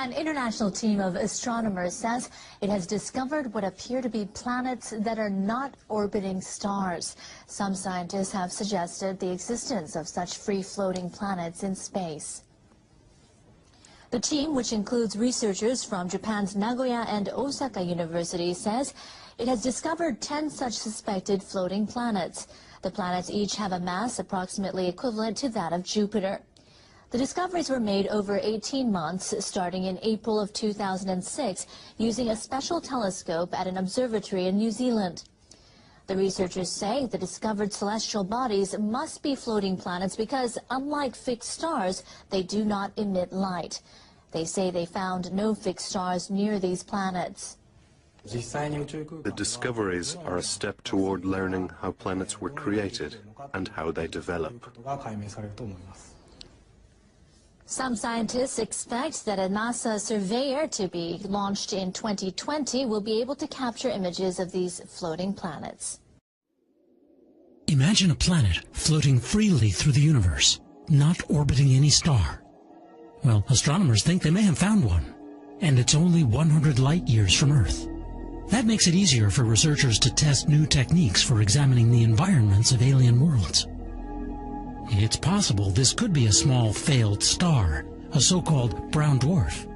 An international team of astronomers says it has discovered what appear to be planets that are not orbiting stars. Some scientists have suggested the existence of such free-floating planets in space. The team, which includes researchers from Japan's Nagoya and Osaka universities, says it has discovered 10 such suspected floating planets. The planets each have a mass approximately equivalent to that of Jupiter. The discoveries were made over 18 months, starting in April of 2006, using a special telescope at an observatory in New Zealand. The researchers say the discovered celestial bodies must be floating planets because, unlike fixed stars, they do not emit light. They say they found no fixed stars near these planets. The discoveries are a step toward learning how planets were created and how they develop. Some scientists expect that a NASA surveyor to be launched in 2020 will be able to capture images of these floating planets. Imagine a planet floating freely through the universe, not orbiting any star. Well, astronomers think they may have found one, and it's only 100 light years from Earth. That makes it easier for researchers to test new techniques for examining the environments of alien worlds. It's possible this could be a small failed star, a so-called brown dwarf.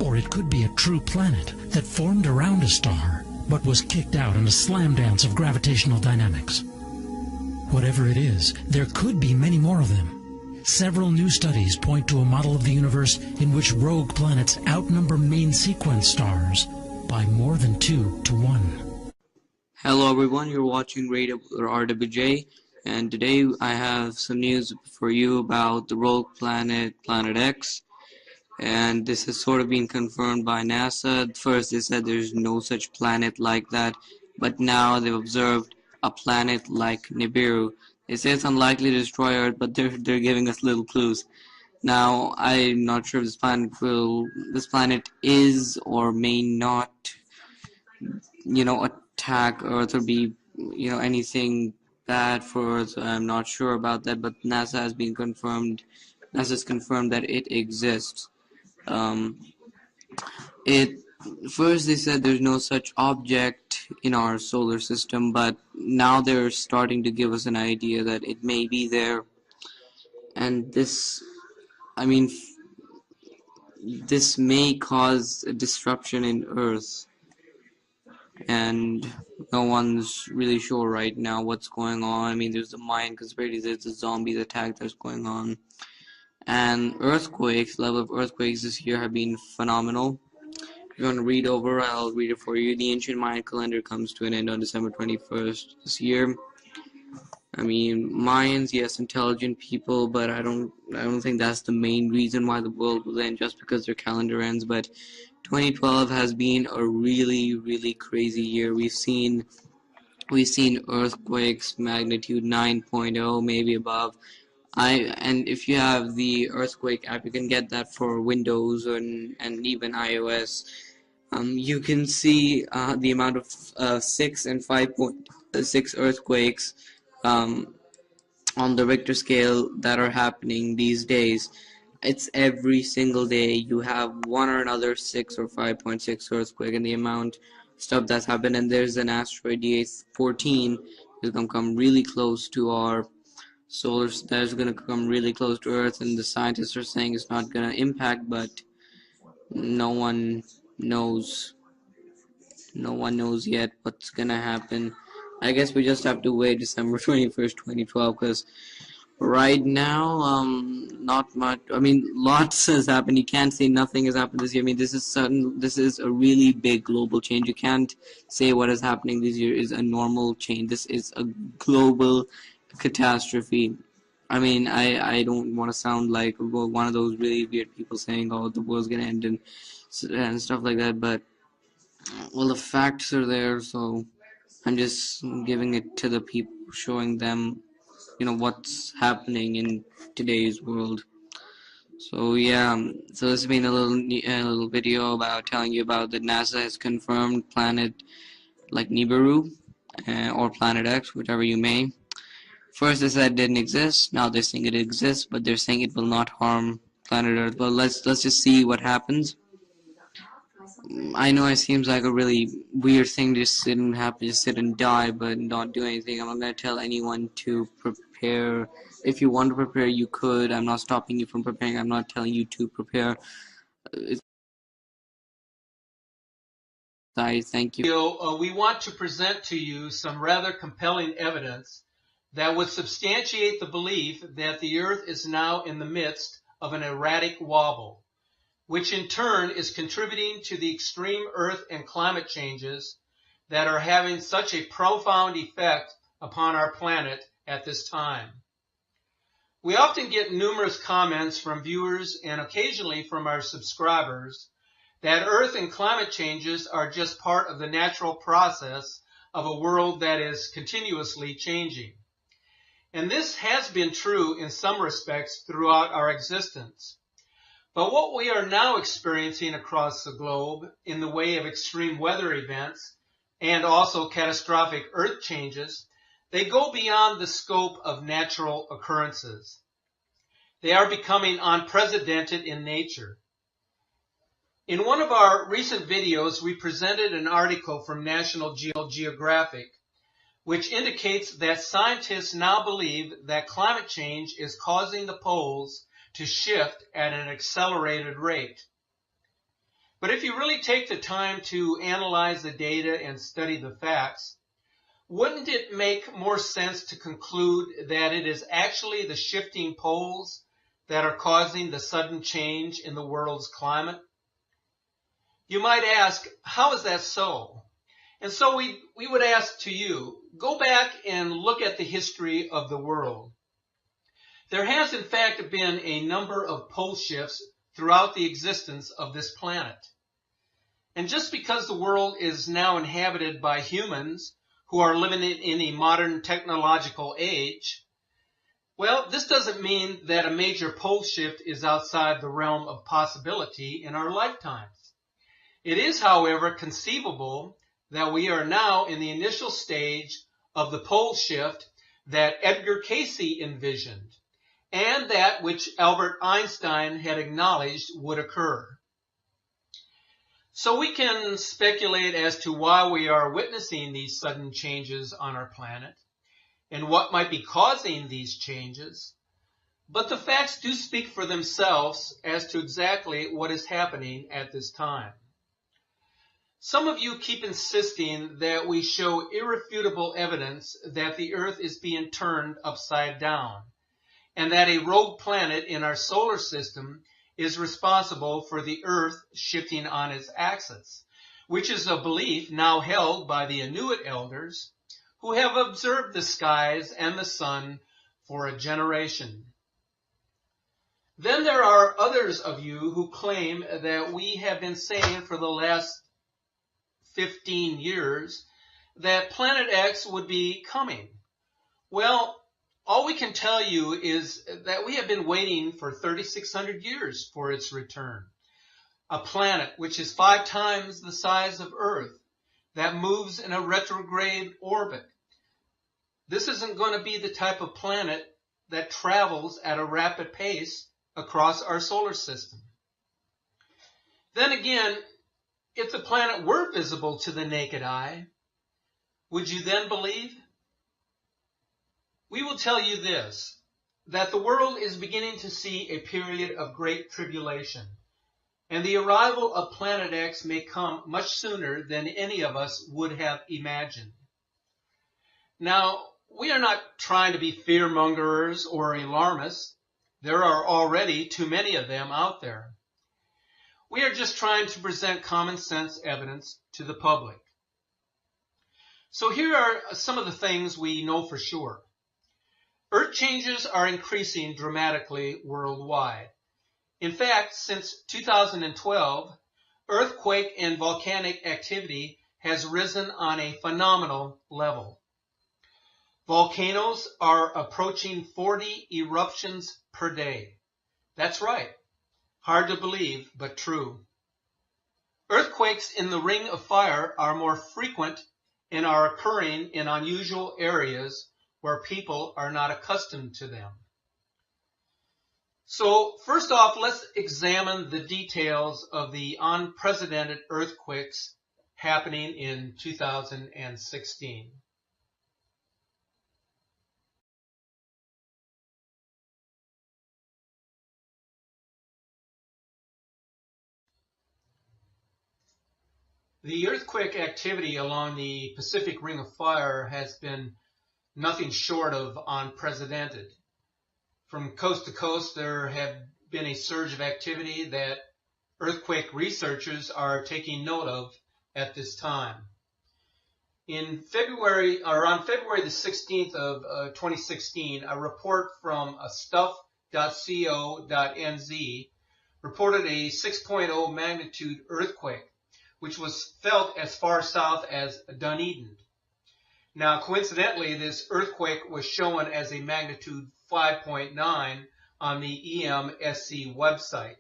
Or it could be a true planet that formed around a star, but was kicked out in a slam dance of gravitational dynamics. Whatever it is, there could be many more of them. Several new studies point to a model of the universe in which rogue planets outnumber main sequence stars by more than 2 to 1. Hello everyone, you're watching Radio RWJ. And today I have some news for you about the rogue planet, Planet X. And this has sort of been confirmed by NASA. First they said there's no such planet like that, but now they've observed a planet like Nibiru. They say it's unlikely to destroy Earth, but they're giving us little clues. Now I'm not sure if this planet is or may not, attack Earth or be, anything bad for Earth. I'm not sure about that, but NASA's confirmed that it exists. First they said there's no such object in our solar system, but now they're starting to give us an idea that it may be there. And this may cause a disruption in Earth, and no one's really sure right now what's going on. There's the Mayan conspiracy, there's the zombies attack that's going on, and earthquakes. Level of earthquakes this year have been phenomenal. If you want to read over, I'll read it for you. The ancient Mayan calendar comes to an end on December 21st this year. Mayans, yes, intelligent people, but I don't think that's the main reason why the world will end, just because their calendar ends. But 2012 has been a really, really crazy year. We've seen earthquakes magnitude 9.0, maybe above. And if you have the earthquake app, you can get that for Windows and even iOS. You can see the amount of 6 and 5.6 earthquakes on the Richter scale that are happening these days. It's every single day you have one or another 6 or 5.6 earthquake, and the amount of stuff that's happened. And there's an asteroid DA14 is going to come really close to our that's going to come really close to Earth, and the scientists are saying it's not going to impact, but no one knows yet what's going to happen. I guess we just have to wait December 21st, 2012, because right now, not much. Lots has happened. You can't say nothing has happened this year. This is a really big global change. You can't say what is happening this year is a normal change. This is a global catastrophe. I don't want to sound like one of those really weird people saying, oh, the world's gonna end and stuff like that, but well, the facts are there, so I'm just giving it to the people, showing them what's happening in today's world. So yeah, so this has been a little video about telling you about that NASA has confirmed planet like Nibiru or Planet X, whichever you may. First they said it didn't exist, now they're saying it exists, but they're saying it will not harm planet Earth. But let's just see what happens. I know it seems like a really weird thing to just sit and die, but not do anything. I'm not going to tell anyone to prepare. If you want to prepare, you could. I'm not stopping you from preparing. I'm not telling you to prepare. I thank you. We want to present to you some rather compelling evidence that would substantiate the belief that the Earth is now in the midst of an erratic wobble, which in turn is contributing to the extreme Earth and climate changes that are having such a profound effect upon our planet at this time. We often get numerous comments from viewers and occasionally from our subscribers that Earth and climate changes are just part of the natural process of a world that is continuously changing. And this has been true in some respects throughout our existence. But what we are now experiencing across the globe in the way of extreme weather events and also catastrophic Earth changes, they go beyond the scope of natural occurrences. They are becoming unprecedented in nature. In one of our recent videos, we presented an article from National Geographic, which indicates that scientists now believe that climate change is causing the poles to shift at an accelerated rate. But if you really take the time to analyze the data and study the facts, wouldn't it make more sense to conclude that it is actually the shifting poles that are causing the sudden change in the world's climate? You might ask, how is that so? And so we would ask to you, go back and look at the history of the world. There has in fact been a number of pole shifts throughout the existence of this planet. And just because the world is now inhabited by humans who are living in a modern technological age, well, this doesn't mean that a major pole shift is outside the realm of possibility in our lifetimes. It is, however, conceivable that we are now in the initial stage of the pole shift that Edgar Cayce envisioned, and that which Albert Einstein had acknowledged would occur. So we can speculate as to why we are witnessing these sudden changes on our planet, and what might be causing these changes, but the facts do speak for themselves as to exactly what is happening at this time. Some of you keep insisting that we show irrefutable evidence that the Earth is being turned upside down, and that a rogue planet in our solar system is responsible for the Earth shifting on its axis, which is a belief now held by the Inuit elders who have observed the skies and the sun for a generation. Then there are others of you who claim that we have been saying for the last 15 years that Planet X would be coming. Well, all we can tell you is that we have been waiting for 3,600 years for its return. A planet which is 5 times the size of Earth, that moves in a retrograde orbit. This isn't going to be the type of planet that travels at a rapid pace across our solar system. Then again, if the planet were visible to the naked eye, would you then believe? We will tell you this, that the world is beginning to see a period of great tribulation, and the arrival of Planet X may come much sooner than any of us would have imagined. Now, we are not trying to be fear-mongers or alarmists. There are already too many of them out there. We are just trying to present common sense evidence to the public. So here are some of the things we know for sure. Earth changes are increasing dramatically worldwide. In fact, since 2012, earthquake and volcanic activity has risen on a phenomenal level. Volcanoes are approaching 40 eruptions per day. That's right. Hard to believe, but true. Earthquakes in the Ring of Fire are more frequent and are occurring in unusual areas where people are not accustomed to them. So first off, let's examine the details of the unprecedented earthquakes happening in 2016. The earthquake activity along the Pacific Ring of Fire has been nothing short of unprecedented. From coast to coast, there have been a surge of activity that earthquake researchers are taking note of at this time. On February the 16th of 2016, a report from stuff.co.nz reported a 6.0 magnitude earthquake, which was felt as far south as Dunedin. Now, coincidentally, this earthquake was shown as a magnitude 5.9 on the EMSC website,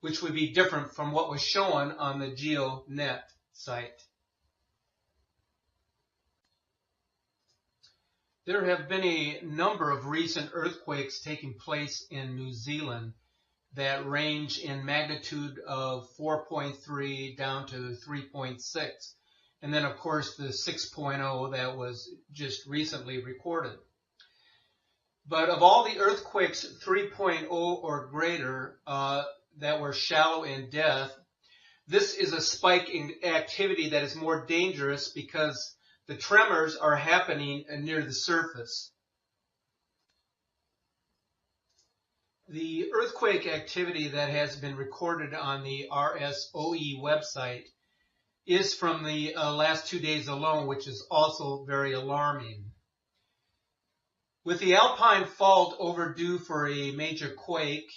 which would be different from what was shown on the GeoNet site. There have been a number of recent earthquakes taking place in New Zealand that range in magnitude of 4.3 down to 3.6. And then, of course, the 6.0 that was just recently recorded. But of all the earthquakes 3.0 or greater that were shallow in depth, this is a spike in activity that is more dangerous because the tremors are happening near the surface. The earthquake activity that has been recorded on the RSOE website is from the last 2 days alone, which is also very alarming. With the Alpine Fault overdue for a major quake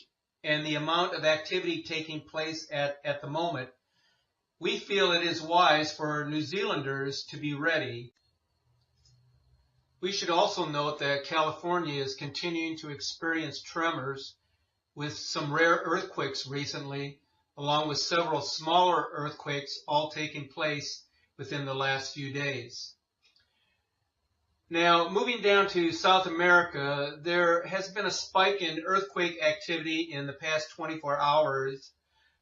and the amount of activity taking place at the moment, we feel it is wise for New Zealanders to be ready. We should also note that California is continuing to experience tremors with some rare earthquakes recently, along with several smaller earthquakes all taking place within the last few days. Now, moving down to South America, there has been a spike in earthquake activity in the past 24 hours,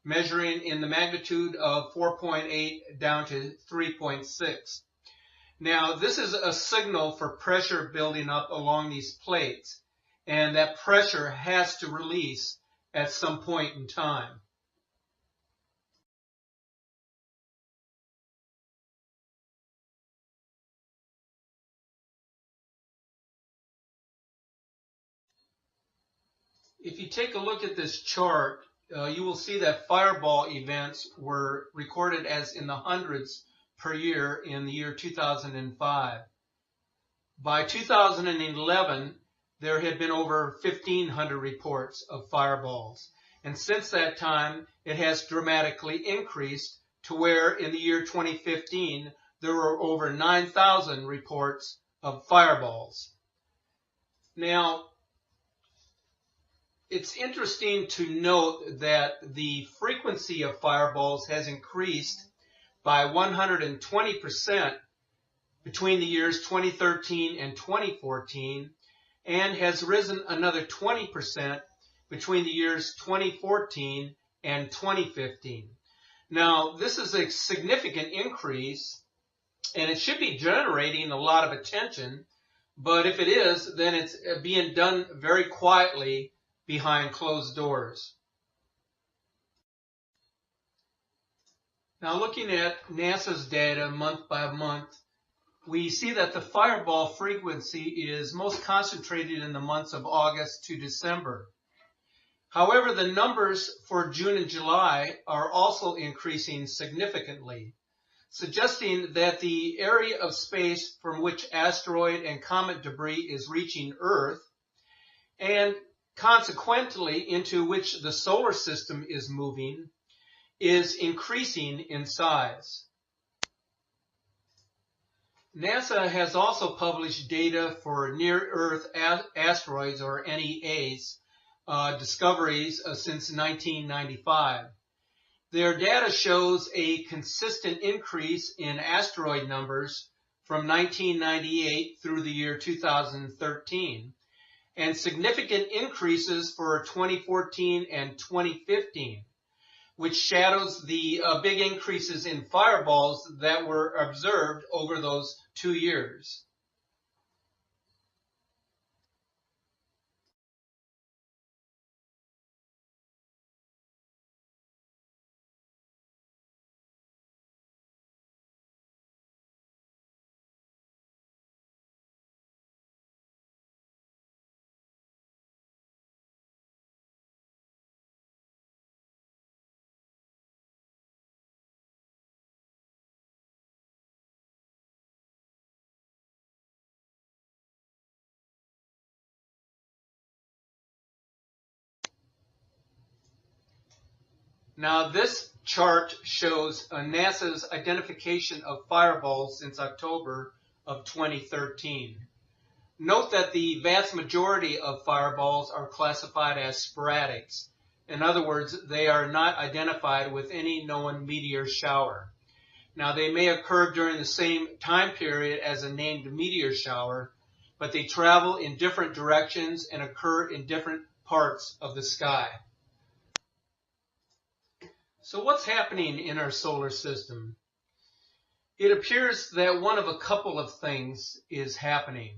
measuring in the magnitude of 4.8 down to 3.6. Now, this is a signal for pressure building up along these plates, and that pressure has to release at some point in time. If you take a look at this chart, you will see that fireball events were recorded as in the hundreds per year in the year 2005. By 2011, there had been over 1,500 reports of fireballs. And since that time, it has dramatically increased to where in the year 2015, there were over 9,000 reports of fireballs. Now, it's interesting to note that the frequency of fireballs has increased by 120% between the years 2013 and 2014, and has risen another 20% between the years 2014 and 2015. Now, this is a significant increase, and it should be generating a lot of attention, but if it is, then it's being done very quietly behind closed doors. Now, looking at NASA's data month by month, we see that the fireball frequency is most concentrated in the months of August to December. However, the numbers for June and July are also increasing significantly, suggesting that the area of space from which asteroid and comet debris is reaching Earth, and consequently into which the solar system is moving, is increasing in size. NASA has also published data for near-Earth asteroids, or NEAs, discoveries since 1995. Their data shows a consistent increase in asteroid numbers from 1998 through the year 2013, and significant increases for 2014 and 2015, which shadows the big increases in fireballs that were observed over those 2 years. Now this chart shows NASA's identification of fireballs since October of 2013. Note that the vast majority of fireballs are classified as sporadics. In other words, they are not identified with any known meteor shower. Now they may occur during the same time period as a named meteor shower, but they travel in different directions and occur in different parts of the sky. So what's happening in our solar system? It appears that one of a couple of things is happening.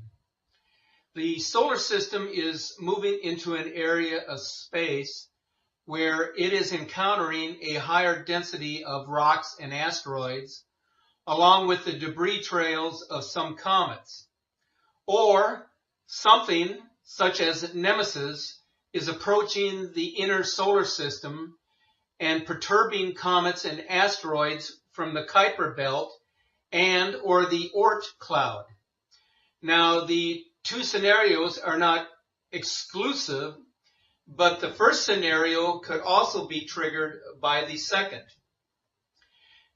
The solar system is moving into an area of space where it is encountering a higher density of rocks and asteroids, along with the debris trails of some comets. Or something such as Nemesis is approaching the inner solar system and perturbing comets and asteroids from the Kuiper belt and or the Oort cloud. Now, the two scenarios are not exclusive, but the first scenario could also be triggered by the second.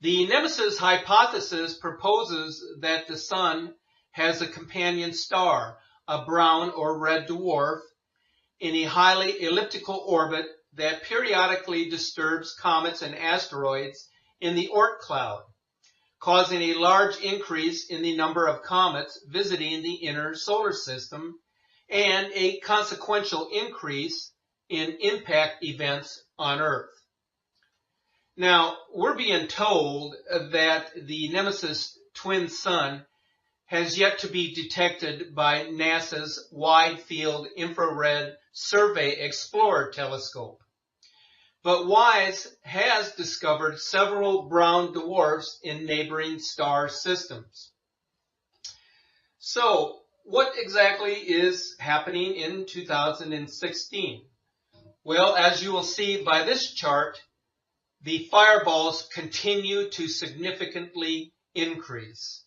The Nemesis hypothesis proposes that the Sun has a companion star, a brown or red dwarf, in a highly elliptical orbit that periodically disturbs comets and asteroids in the Oort cloud, causing a large increase in the number of comets visiting the inner solar system and a consequential increase in impact events on Earth. Now, we're being told that the Nemesis twin sun has yet to be detected by NASA's Wide Field Infrared Survey Explorer telescope. But WISE has discovered several brown dwarfs in neighboring star systems. So, what exactly is happening in 2016? Well, as you will see by this chart, the fireballs continue to significantly increase.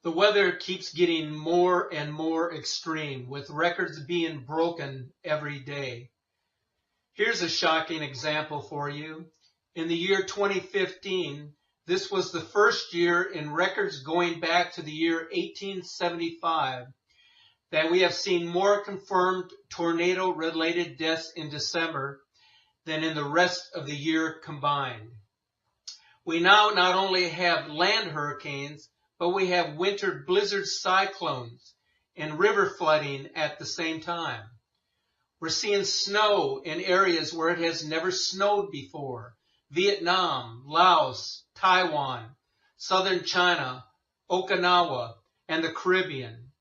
The weather keeps getting more and more extreme, with records being broken every day. Here's a shocking example for you. In the year 2015, this was the first year in records going back to the year 1875 that we have seen more confirmed tornado-related deaths in December than in the rest of the year combined. We now not only have land hurricanes, but we have winter blizzard cyclones and river flooding at the same time. We're seeing snow in areas where it has never snowed before. Vietnam, Laos, Taiwan, southern China, Okinawa, and the Caribbean.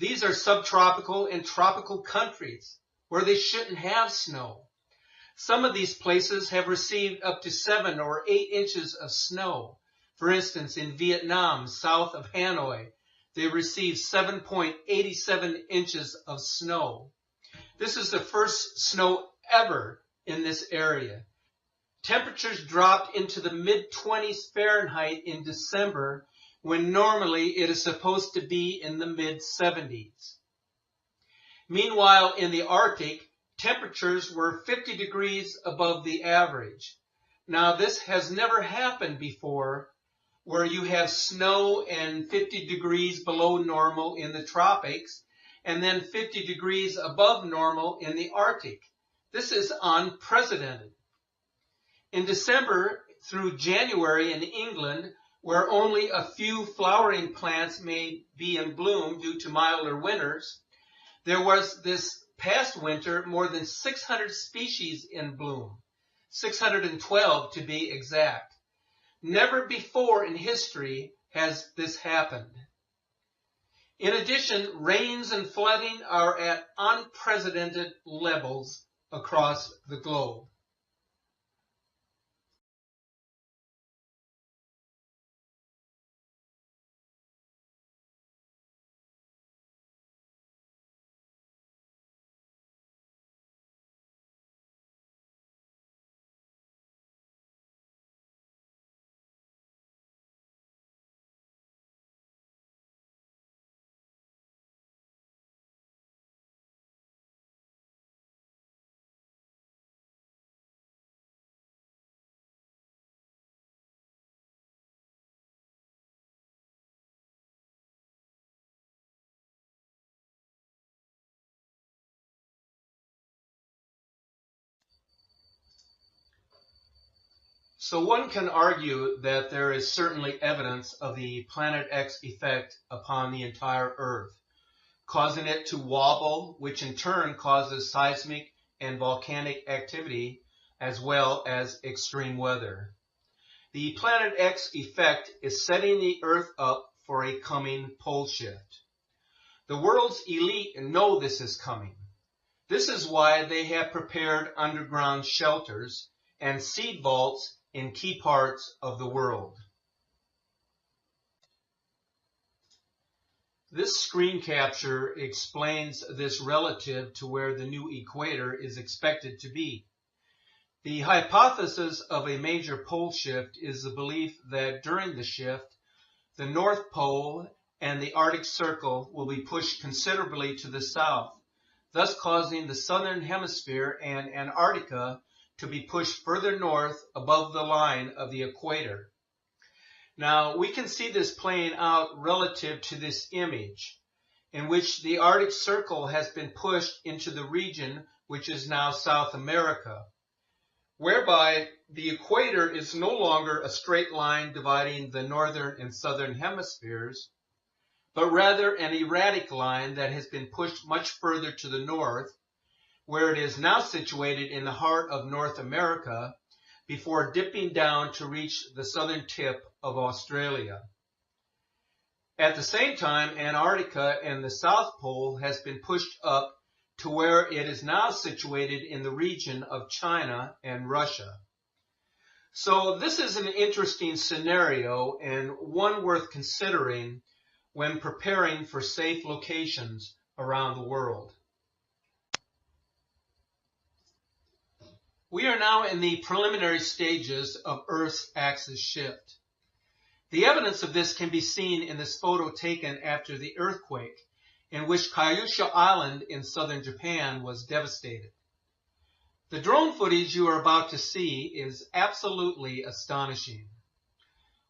These are subtropical and tropical countries where they shouldn't have snow. Some of these places have received up to 7 or 8 inches of snow. For instance, in Vietnam, south of Hanoi, they received 7.87 inches of snow. This is the first snow ever in this area. Temperatures dropped into the mid-20s Fahrenheit in December, when normally it is supposed to be in the mid-70s. Meanwhile, in the Arctic, temperatures were 50 degrees above the average. Now, this has never happened before, where you have snow and 50 degrees below normal in the tropics, and then 50 degrees above normal in the Arctic. This is unprecedented. In December through January in England, where only a few flowering plants may be in bloom due to milder winters, there was this past winter more than 600 species in bloom, 612 to be exact. Never before in history has this happened. In addition, rains and flooding are at unprecedented levels across the globe. So one can argue that there is certainly evidence of the Planet X effect upon the entire Earth, causing it to wobble, which in turn causes seismic and volcanic activity, as well as extreme weather. The Planet X effect is setting the Earth up for a coming pole shift. The world's elite know this is coming. This is why they have prepared underground shelters and seed vaults in key parts of the world. This screen capture explains this relative to where the new equator is expected to be. The hypothesis of a major pole shift is the belief that during the shift, the North Pole and the Arctic Circle will be pushed considerably to the south, thus causing the southern hemisphere and Antarctica to be pushed further north above the line of the equator. Now, we can see this playing out relative to this image, in which the Arctic Circle has been pushed into the region which is now South America, whereby the equator is no longer a straight line dividing the northern and southern hemispheres, but rather an erratic line that has been pushed much further to the north, where it is now situated in the heart of North America before dipping down to reach the southern tip of Australia. At the same time, Antarctica and the South Pole has been pushed up to where it is now situated in the region of China and Russia. So this is an interesting scenario and one worth considering when preparing for safe locations around the world. We are now in the preliminary stages of Earth's axis shift. The evidence of this can be seen in this photo taken after the earthquake, in which Kyushu Island in southern Japan was devastated. The drone footage you are about to see is absolutely astonishing.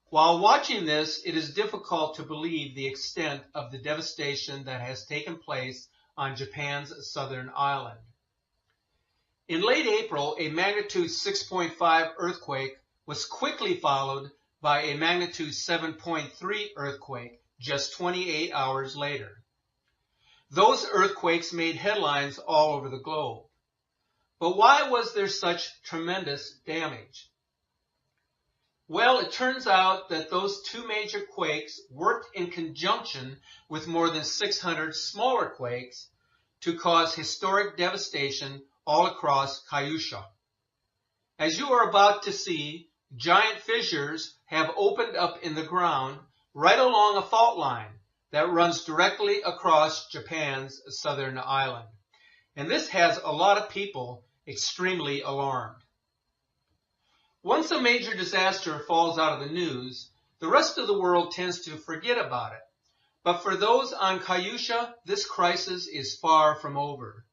While watching this, it is difficult to believe the extent of the devastation that has taken place on Japan's southern island. In late April, a magnitude 6.5 earthquake was quickly followed by a magnitude 7.3 earthquake just 28 hours later. Those earthquakes made headlines all over the globe. But why was there such tremendous damage? Well, it turns out that those two major quakes worked in conjunction with more than 600 smaller quakes to cause historic devastation all across Kyushu. As you are about to see, giant fissures have opened up in the ground right along a fault line that runs directly across Japan's southern island. And this has a lot of people extremely alarmed. Once a major disaster falls out of the news, the rest of the world tends to forget about it. But for those on Kyushu, this crisis is far from over.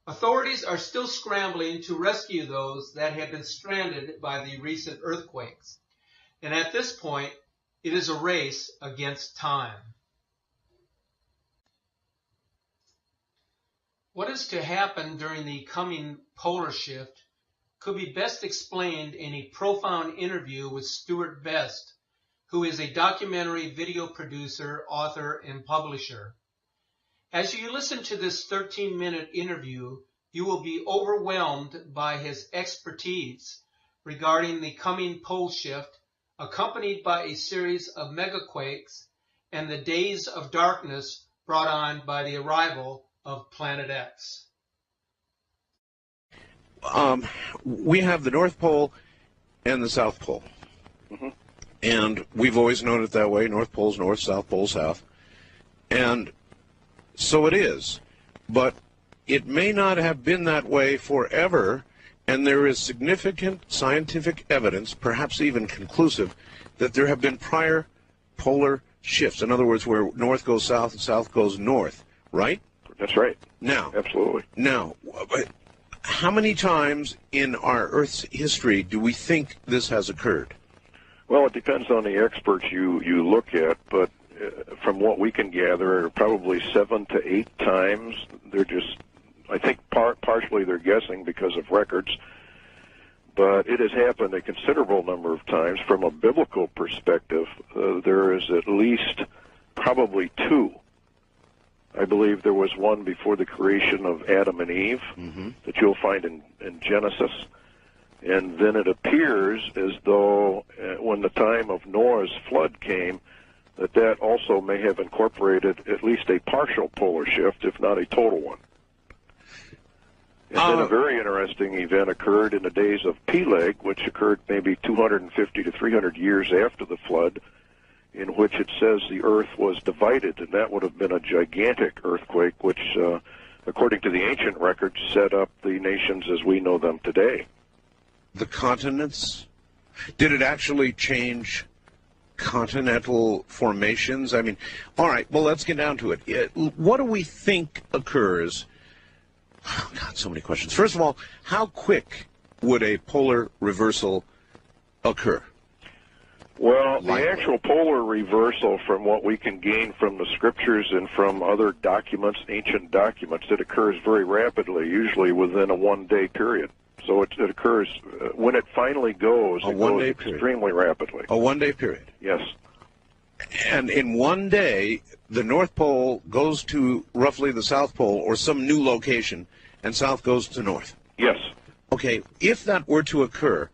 Authorities are still scrambling to rescue those that have been stranded by the recent earthquakes. And at this point, it is a race against time. What is to happen during the coming polar shift could be best explained in a profound interview with Stuart Best, who is a documentary video producer, author, and publisher. As you listen to this 13-minute interview, you will be overwhelmed by his expertise regarding the coming pole shift, accompanied by a series of megaquakes and the days of darkness brought on by the arrival of Planet X. We have the North Pole and the South Pole. Mm-hmm. And we've always known it that way. North Pole's north, South Pole's south. And so it is. But it may not have been that way forever, and there is significant scientific evidence, perhaps even conclusive, that there have been prior polar shifts. In other words, where north goes south and south goes north, right? That's right. Now, absolutely. Now, how many times in our Earth's history do we think this has occurred? Well, it depends on the experts you look at, but from what we can gather, probably 7 to 8 times. They're just, I think partially they're guessing because of records, but it has happened a considerable number of times. From a biblical perspective, there is at least probably 2. I believe there was one before the creation of Adam and Eve, mm-hmm. that you'll find in Genesis. And then it appears as though when the time of Noah's flood came, that also may have incorporated at least a partial polar shift, if not a total one. And then a very interesting event occurred in the days of Peleg, which occurred maybe 250 to 300 years after the flood, in which it says the earth was divided, and that would have been a gigantic earthquake, which, according to the ancient records, set up the nations as we know them today. The continents? Did it actually change continental formations? I mean, all right, well, let's get down to it. What do we think occurs? Oh, God, so many questions. First of all, how quick would a polar reversal occur? Well, the actual polar reversal, from what we can gain from the scriptures and from other documents, ancient documents, it occurs very rapidly, usually within a one-day period. So it occurs, when it finally goes, it goes extremely rapidly. A one-day period? Yes. And in one day, the North Pole goes to roughly the South Pole or some new location, and South goes to North? Yes. Okay, if that were to occur,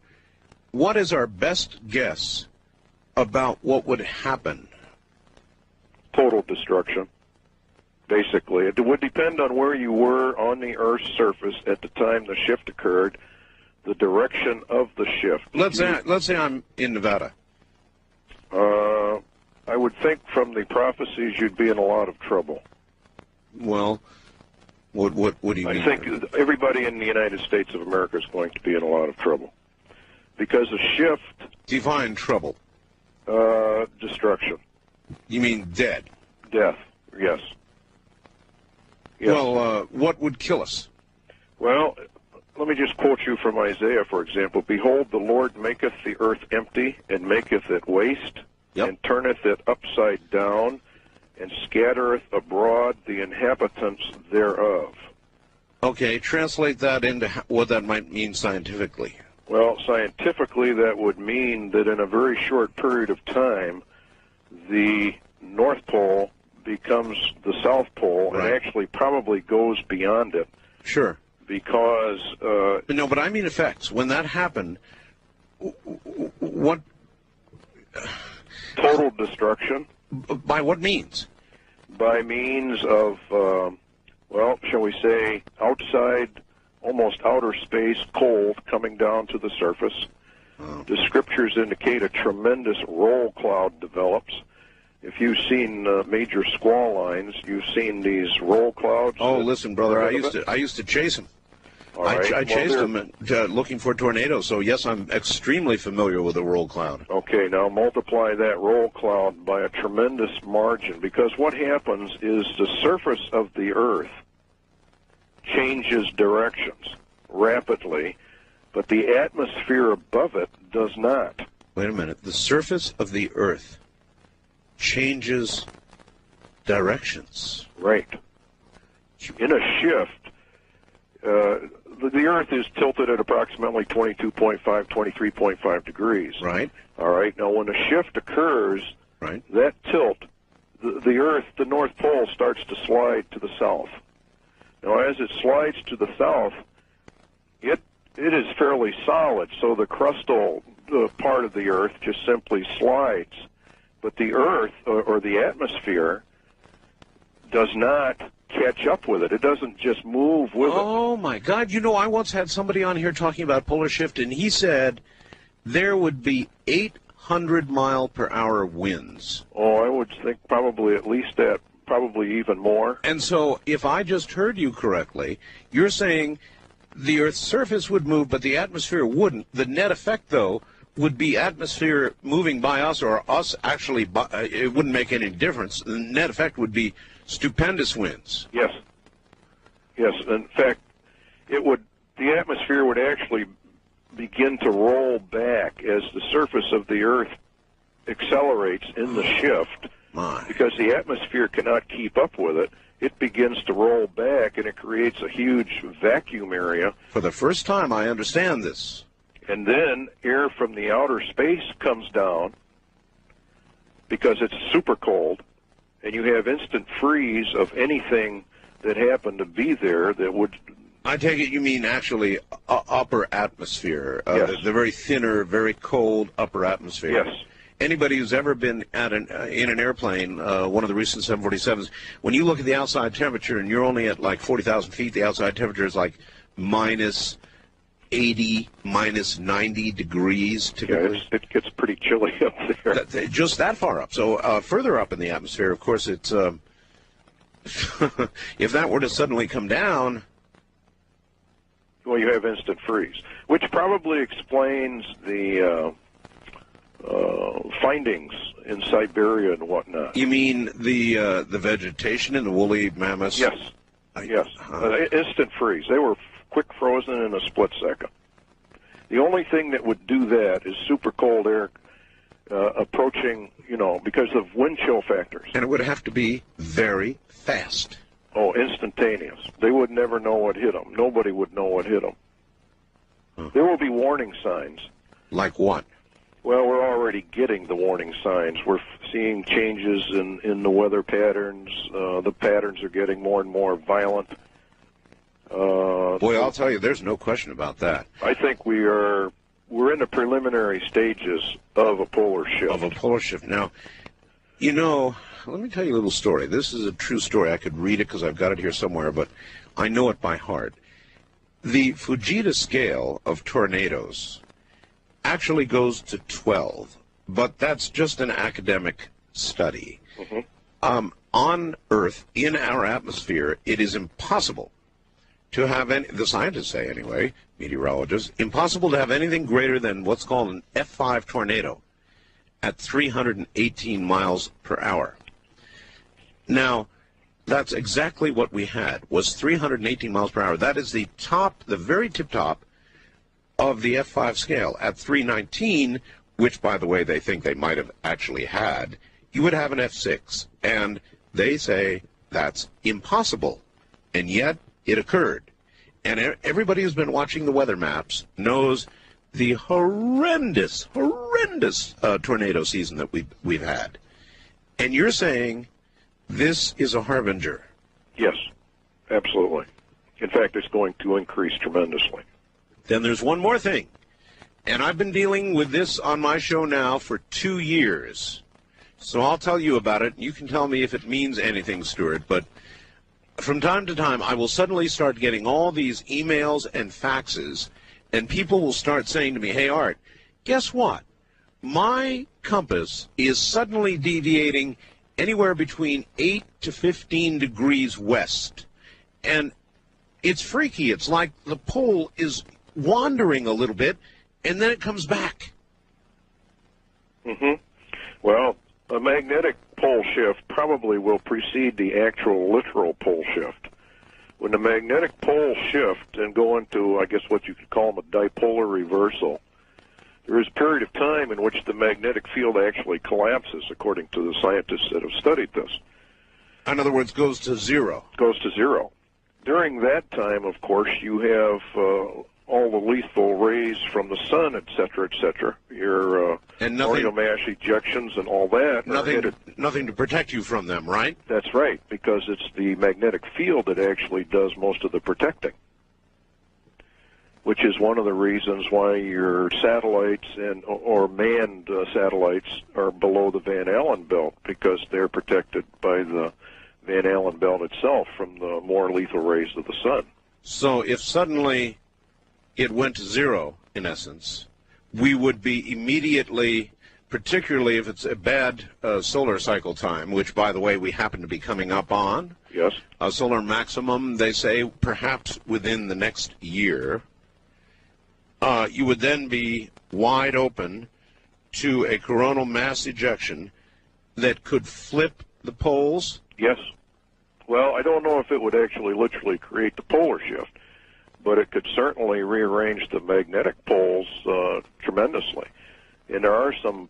what is our best guess about what would happen? Total destruction, basically. It would depend on where you were on the Earth's surface at the time the shift occurred, the direction of the shift. Let's say I'm in Nevada. I would think from the prophecies you'd be in a lot of trouble. Well, what do you mean? I think everybody in the United States of America is going to be in a lot of trouble. Because a shift... Define trouble. Destruction. You mean dead? Death, yes. Well, what would kill us? Well, let me just quote you from Isaiah, for example. Behold, the Lord maketh the earth empty, and maketh it waste, and turneth it upside down, and scattereth abroad the inhabitants thereof. Okay, translate that into what that might mean scientifically. Well, scientifically, that would mean that in a very short period of time, the North Pole becomes the South Pole, right, and actually probably goes beyond it. Sure. Because... no, but I mean effects. When that happened, what... Total destruction. By what means? By means of, well, shall we say, outside... almost outer space, cold, coming down to the surface. Oh. The scriptures indicate a tremendous roll cloud develops. If you've seen major squall lines, you've seen these roll clouds. Oh, listen, brother, I used to chase them. Right. I chased them looking for tornadoes, so yes, I'm extremely familiar with the roll cloud. Okay, now multiply that roll cloud by a tremendous margin, because what happens is the surface of the Earth changes directions rapidly, but the atmosphere above it does not. Wait a minute. The surface of the Earth changes directions. Right. In a shift, the Earth is tilted at approximately 22.5, 23.5 degrees. Right. All right. Now, when a shift occurs, Right. that tilt, the Earth, the North Pole, starts to slide to the south. Now, as it slides to the south, it is fairly solid, so the crustal part of the Earth just simply slides. But the Earth, or the atmosphere, does not catch up with it. It doesn't just move with it. Oh, my God. You know, I once had somebody on here talking about polar shift, and he said there would be 800-mile-per-hour winds. Oh, I would think probably at least that, probably even more. And so, if I just heard you correctly, you're saying the Earth's surface would move, but the atmosphere wouldn't. The net effect, though, would be atmosphere moving by us, or us actually, it wouldn't make any difference. The net effect would be stupendous winds. Yes. Yes. In fact, the atmosphere would actually begin to roll back as the surface of the Earth accelerates in the shift. My. Because the atmosphere cannot keep up with it. It begins to roll back, and it creates a huge vacuum area. For the first time, I understand this. And then air from the outer space comes down because it's super cold, and you have instant freeze of anything that happened to be there that would... I take it you mean actually upper atmosphere, Yes. the very thinner, very cold upper atmosphere. Yes. Anybody who's ever been in an airplane, one of the recent 747s, when you look at the outside temperature and you're only at like 40,000 feet, the outside temperature is like minus 80, minus 90 degrees typically. Yeah, it gets pretty chilly up there. Just that far up. So further up in the atmosphere, of course, it's if that were to suddenly come down... Well, you have instant freeze, which probably explains the findings in Siberia and whatnot. You mean the vegetation in the woolly mammoths? Yes. Yes. Instant freeze. They were quick frozen in a split second. The only thing that would do that is super cold air approaching, because of wind chill factors. And it would have to be very fast. Oh, instantaneous. They would never know what hit them. Nobody would know what hit them. There will be warning signs. Like what? Well, we're already getting the warning signs. We're seeing changes in the weather patterns. The patterns are getting more and more violent. Boy, I'll tell you, there's no question about that. I think we're in the preliminary stages of a polar shift. Now, let me tell you a little story. This is a true story. I could read it because I've got it here somewhere, but I know it by heart. The Fujita scale of tornadoes actually goes to 12, but that's just an academic study. Mm-hmm. On Earth, in our atmosphere, it is impossible to have any, the scientists say anyway, meteorologists, impossible to have anything greater than what's called an F5 tornado at 318 miles per hour. Now, that's exactly what we had, was 318 miles per hour. That is the top, the very tip top of the F5 scale. At 319, which, by the way, they think they might have actually had, you would have an F6. And they say that's impossible. And yet, it occurred. And everybody who's been watching the weather maps knows the horrendous tornado season that we've had. And you're saying this is a harbinger. Yes, absolutely. In fact, it's going to increase tremendously. Then there's one more thing. And I've been dealing with this on my show now for 2 years. So I'll tell you about it. You can tell me if it means anything, Stuart. But from time to time, I will suddenly start getting all these emails and faxes, and people will start saying to me, hey, Art, guess what? My compass is suddenly deviating anywhere between 8 to 15 degrees west. And it's freaky. It's like the pole is wandering a little bit, and then it comes back. Mm-hmm. Well, a magnetic pole shift probably will precede the actual literal pole shift. When the magnetic poles shift and go into, I guess, what you could call them a dipolar reversal, there is a period of time in which the magnetic field actually collapses, according to the scientists that have studied this. In other words, goes to zero. Goes to zero. during that time, of course, you have all the lethal rays from the sun, et cetera, your orbital mass ejections and all that. Nothing to protect you from them, right? That's right, because it's the magnetic field that actually does most of the protecting, which is one of the reasons why your satellites or manned satellites are below the Van Allen belt, because they're protected by the Van Allen belt itself from the more lethal rays of the sun. So if suddenly it went to zero, in essence, we would be immediately, particularly if it's a bad solar cycle time, which, by the way, we happen to be coming up on. Yes. A solar maximum, they say, perhaps within the next year. You would then be wide open to a coronal mass ejection that could flip the poles? Yes. Well, I don't know if it would actually literally create the polar shift, but it could certainly rearrange the magnetic poles tremendously. And there are some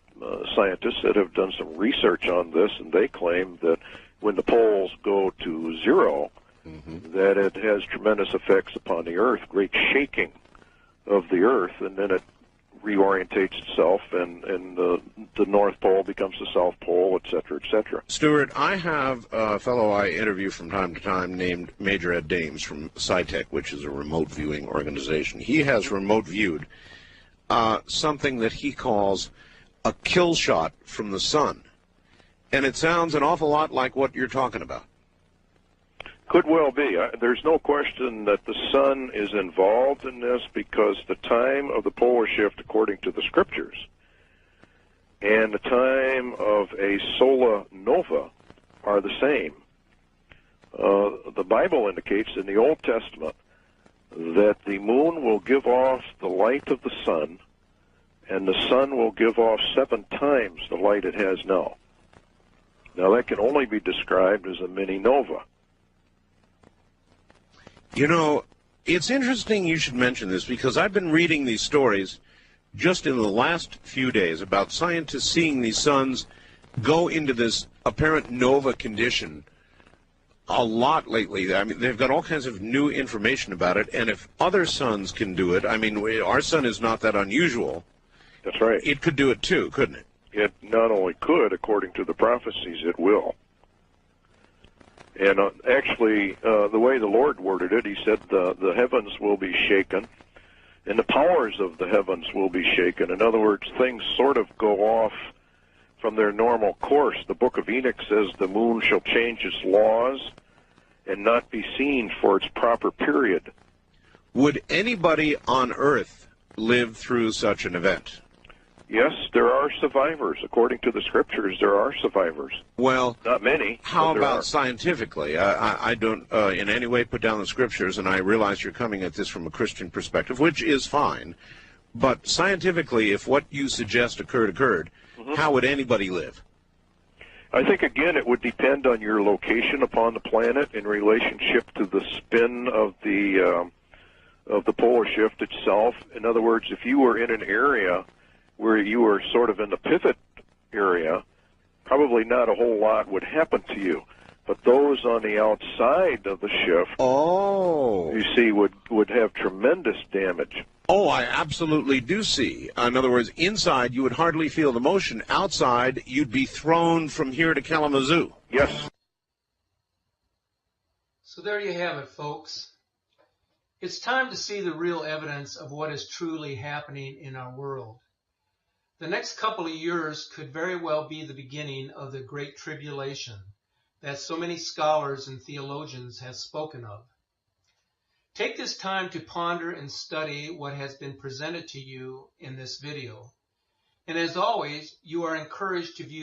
scientists that have done some research on this, and they claim that when the poles go to zero, that it has tremendous effects upon the Earth, great shaking of the Earth, and then it reorientates itself, and the North Pole becomes the South Pole, et cetera, et cetera. Stuart, I have a fellow I interview from time to time named Major Ed Dames from SciTech, which is a remote viewing organization. He has remote viewed something that he calls a kill shot from the sun, and it sounds an awful lot like what you're talking about. Could well be. There's no question that the sun is involved in this, because the time of the polar shift, according to the scriptures, and the time of a solar nova are the same. The Bible indicates in the Old Testament that the moon will give off the light of the sun, and the sun will give off 7 times the light it has now. Now, that can only be described as a mini nova. You know, it's interesting you should mention this, because I've been reading these stories just in the last few days about scientists seeing these suns go into this apparent nova condition a lot lately. I mean, they've got all kinds of new information about it, and if other suns can do it, I mean, our sun is not that unusual. That's right. It could do it too, couldn't it? It not only could, according to the prophecies, it will. And actually, the way the Lord worded it, he said the heavens will be shaken, and the powers of the heavens will be shaken. In other words, things sort of go off from their normal course. The book of Enoch says the moon shall change its laws and not be seen for its proper period. Would anybody on Earth live through such an event? Yes, there are survivors. According to the scriptures, there are survivors. Well, not many. How about scientifically? I don't in any way put down the scriptures, and I realize you're coming at this from a Christian perspective, which is fine. But scientifically, if what you suggest occurred, how would anybody live? I think, again, it would depend on your location upon the planet in relationship to the spin of the polar shift itself. In other words, if you were in an area where you were sort of in the pivot area, probably not a whole lot would happen to you. But those on the outside of the shift, you see, would have tremendous damage. Oh, I absolutely do see. In other words, inside you would hardly feel the motion. Outside, you'd be thrown from here to Kalamazoo. Yes. So there you have it, folks. It's time to see the real evidence of what is truly happening in our world. The next couple of years could very well be the beginning of the Great Tribulation that so many scholars and theologians have spoken of. Take this time to ponder and study what has been presented to you in this video. And as always, you are encouraged to view